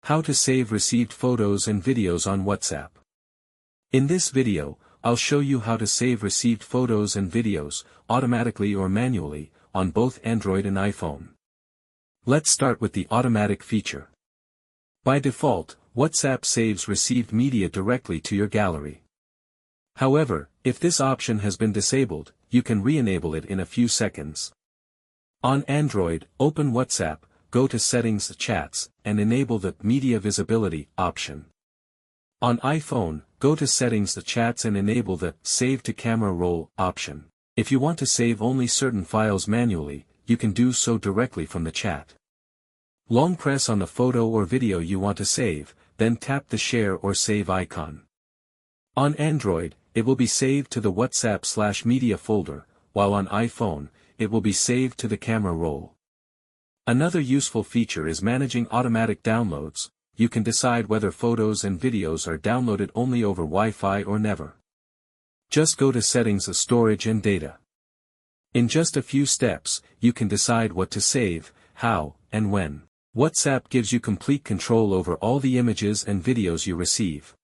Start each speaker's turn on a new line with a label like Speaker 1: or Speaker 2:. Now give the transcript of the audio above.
Speaker 1: How to save received photos and videos on WhatsApp. In this video, I'll show you how to save received photos and videos, automatically or manually, on both Android and iPhone. Let's start with the automatic feature. By default, WhatsApp saves received media directly to your gallery. However, if this option has been disabled, you can re-enable it in a few seconds. On Android, open WhatsApp, go to Settings Chats, and enable the Media Visibility option. On iPhone, go to Settings Chats and enable the Save to Camera Roll option. If you want to save only certain files manually, you can do so directly from the chat. Long press on the photo or video you want to save, then tap the Share or Save icon. On Android, it will be saved to the WhatsApp/media folder, while on iPhone, it will be saved to the camera roll. Another useful feature is managing automatic downloads. You can decide whether photos and videos are downloaded only over Wi-Fi or never. Just go to Settings of Storage and Data. In just a few steps, you can decide what to save, how, and when. WhatsApp gives you complete control over all the images and videos you receive.